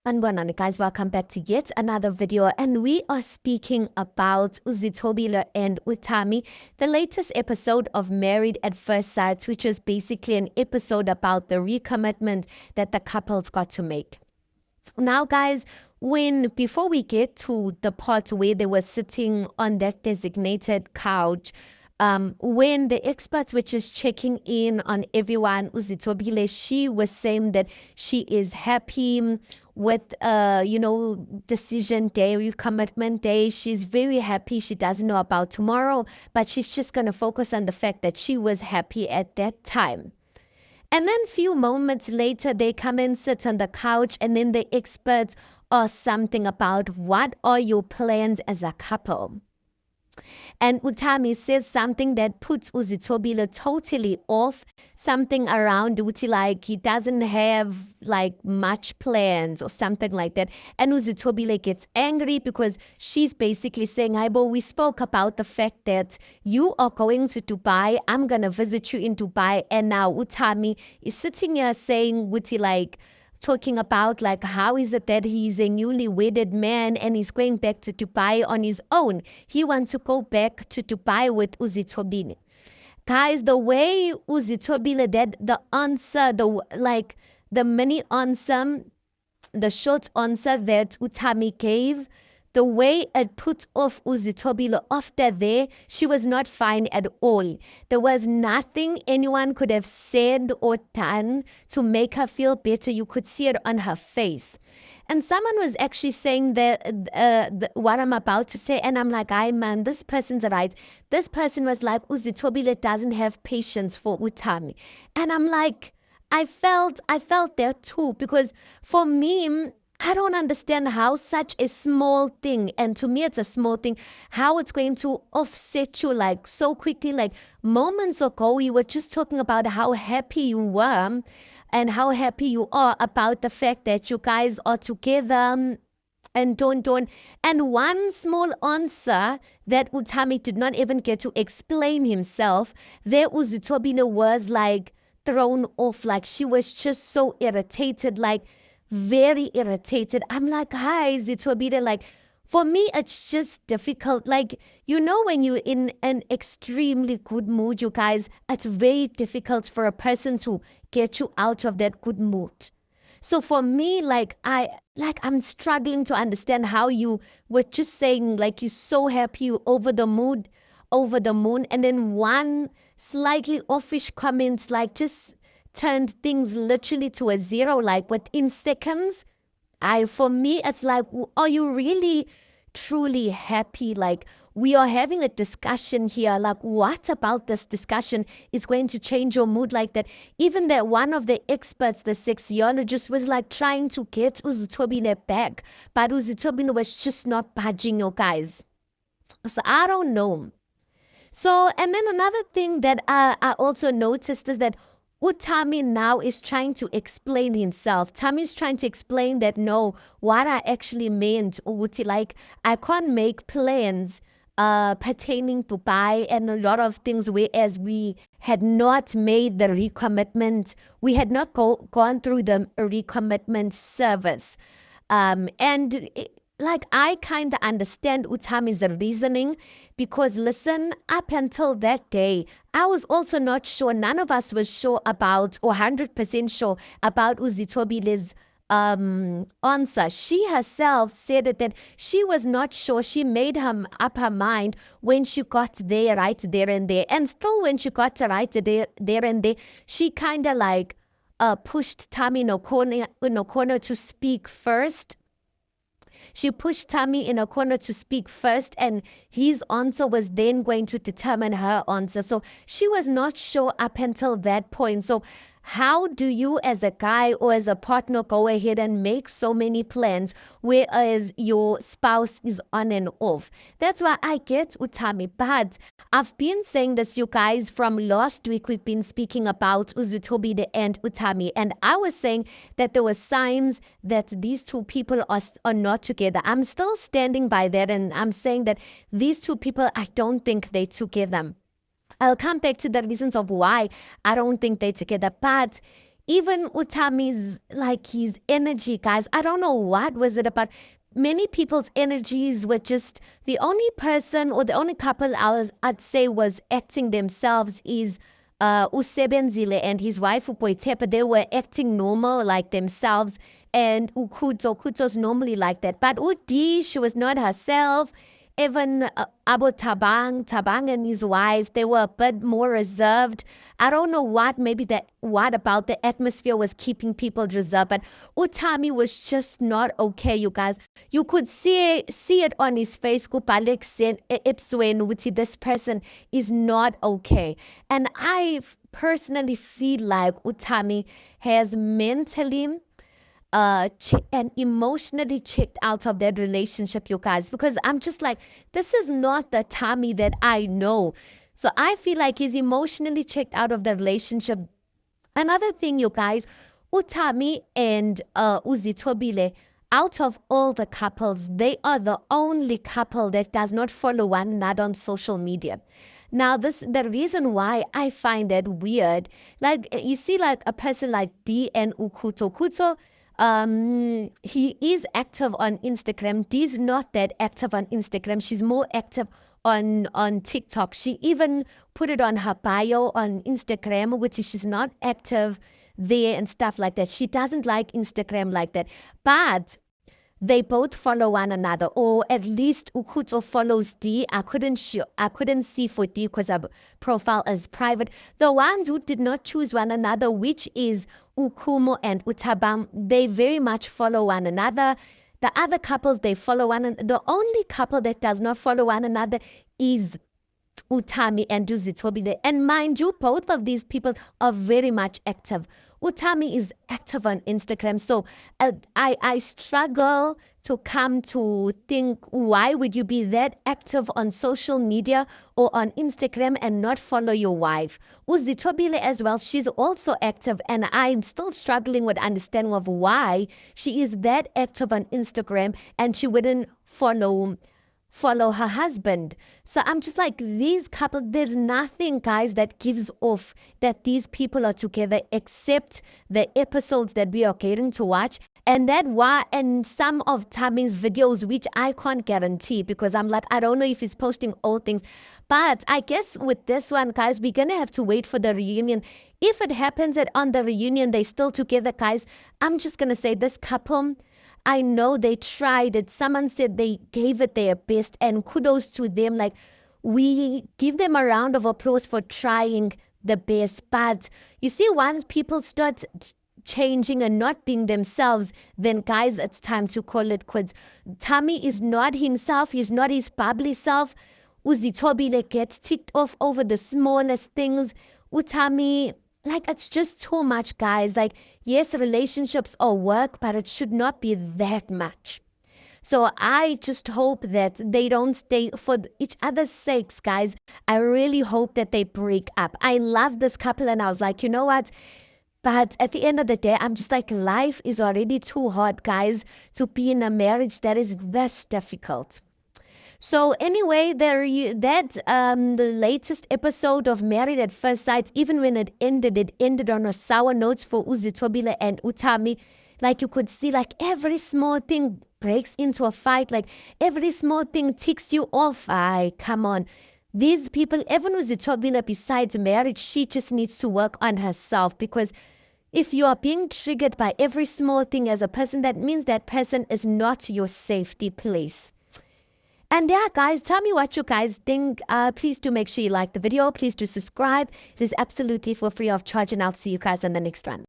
Anbanani guys, welcome back to yet another video, and we are speaking about Zithobile and Thami, the latest episode of Married at First Sight, which is basically an episode about the recommitment that the couples got to make. Now guys, before we get to the part where they were sitting on that designated couch, when the experts were just checking in on everyone, Zithobile, she was saying that she is happy with decision day, recommitment day. She's very happy. She doesn't know about tomorrow, but she's just gonna focus on the fact that she was happy at that time. And then few moments later, they come and sit on the couch, and then the experts ask something about what are your plans as a couple. And Thami says something that puts Zithobile totally off, something around Uti like he doesn't have like much plans or something like that. And Zithobile gets angry because she's basically saying, Aibo, we spoke about the fact that you are going to Dubai, I'm gonna visit you in Dubai, and now Thami is sitting here saying Uti like talking about like how is it that he's a newly wedded man and he's going back to Dubai on his own. He wants to go back to Dubai with Zithobile. Guys, the way Zithobile did the answer, the mini answer, the short answer that Thami gave, the way it put off Zithobile after there, she was not fine at all. There was nothing anyone could have said or done to make her feel better. You could see it on her face. And someone was actually saying that what I'm about to say, and I'm like, "Ay man, this person's right." This person was like, Zithobile doesn't have patience for Thami, and I'm like, I felt that too, because for me, I don't understand how such a small thing, and to me it's a small thing, how it's going to offset you like so quickly. Like moments ago, you were just talking about how happy you were and how happy you are about the fact that you guys are together and don't. And one small answer that Thami did not even get to explain himself, there Zithobile was like thrown off, like she was just so irritated, like very irritated. I'm like, hi, Zithobile. Like, for me, it's just difficult. Like, when you're in an extremely good mood, you guys, it's very difficult for a person to get you out of that good mood. So for me, I'm struggling to understand how you were just saying like you're so happy, you over the moon, and then one slightly offish comment like just turned things literally to a zero, like within seconds. For me, it's like, are you really truly happy? Like, we are having a discussion here. Like, what about this discussion is going to change your mood like that? Even that one of the experts, the sexologist, was like trying to get Zithobile back, but Zithobile was just not budging, you guys. So I don't know. So, and then another thing that I also noticed is that Thami now is trying to explain himself. Thami is trying to explain that no, what I actually meant, Uti, like I can't make plans pertaining to Dubai and a lot of things, whereas we had not made the recommitment. We had not gone through the recommitment service. And like I kind of understand Thami's reasoning, because listen, up until that day, I was also not sure. None of us was sure about, or 100% sure about Zithobile's answer. She herself said that she was not sure. She made up her mind when she got there, right there and there. And still when she got right there and there, she kind of like pushed Thami in a corner to speak first. She pushed Thami in a corner to speak first, and his answer was then going to determine her answer. So she was not sure up until that point. So how do you as a guy or as a partner go ahead and make so many plans whereas your spouse is on and off? That's why I get Thami. But I've been saying this, you guys, from last week. We've been speaking about Zithobile and Thami, and I was saying that there were signs that these two people are not together. I'm still standing by that, and I'm saying that these two people, I don't think they're together. I'll come back to the reasons of why I don't think they're together. But Even Utami's like his energy, guys. I don't know what was it about. Many people's energies were just the only person or the only couple I'd say was acting themselves is Usebenzile and his wife Upoitepa. They were acting normal like themselves, and Kuto's normally like that. But Udi, she was not herself. Even Abu Tabang and his wife, they were a bit more reserved. I don't know what, maybe that, what about the atmosphere was keeping people reserved, but Utami was just not okay, you guys. You could see it on his face. This person is not okay. And I personally feel like Utami has mentally and emotionally checked out of that relationship, you guys, because I'm just like, this is not the Tommy that I know. So I feel like he's emotionally checked out of the relationship. Another thing, you guys, Utami and Uzithobile, out of all the couples, they are the only couple that does not follow one another on social media. Now, the reason why I find that weird, like you see, like a person like D and Ukuto, he is active on Instagram. D's not that active on Instagram. She's more active on TikTok. She even put it on her bio on Instagram, which is she's not active there and stuff like that. She doesn't like Instagram like that. But they both follow one another, or at least Ukuto follows D. I couldn't see for D because her profile is private. The ones who did not choose one another, which is Ukumo and Utabam, they very much follow one another. The other couples, they follow one another. The only couple that does not follow one another is Utami and Zithobile. And mind you, both of these people are very much active. Utami is active on Instagram. So I struggle to come to think, why would you be that active on social media or on Instagram and not follow your wife? Uzithobile as well, she's also active, and I'm still struggling with understanding of why she is that active on Instagram and she wouldn't follow her husband. So I'm just like, these couple, there's nothing, guys, that gives off that these people are together except the episodes that we are getting to watch. And that why, and some of Tammy's videos, which I can't guarantee because I'm like, I don't know if he's posting old things. But I guess with this one, guys, we're gonna have to wait for the reunion. If it happens that on the reunion they're still together, guys, I'm just gonna say this couple, I know they tried it. Someone said they gave it their best, and kudos to them. Like, we give them a round of applause for trying the best. But you see, once people start changing and not being themselves, then guys, it's time to call it quits. Tommy is not himself. He's not his bubbly self. Uzithobile gets ticked off over the smallest things. Utami, like, it's just too much, guys. Like, yes, relationships are work, but it should not be that much. So I just hope that they don't stay for each other's sakes, guys. I really hope that they break up. I love this couple, and I was like, you know what? But at the end of the day, I'm just like, life is already too hard, guys, to be in a marriage that is this difficult. So anyway, the latest episode of Married at First Sight, even when it ended on a sour note for Uzithobile and Utami. Like, you could see, like, every small thing breaks into a fight, like every small thing ticks you off. Come on. These people, even Uzithobile, besides marriage, she just needs to work on herself, because if you are being triggered by every small thing as a person, that means that person is not your safety place. And yeah, guys, tell me what you guys think. Please do make sure you like the video. Please do subscribe. It is absolutely for free of charge, and I'll see you guys in the next one.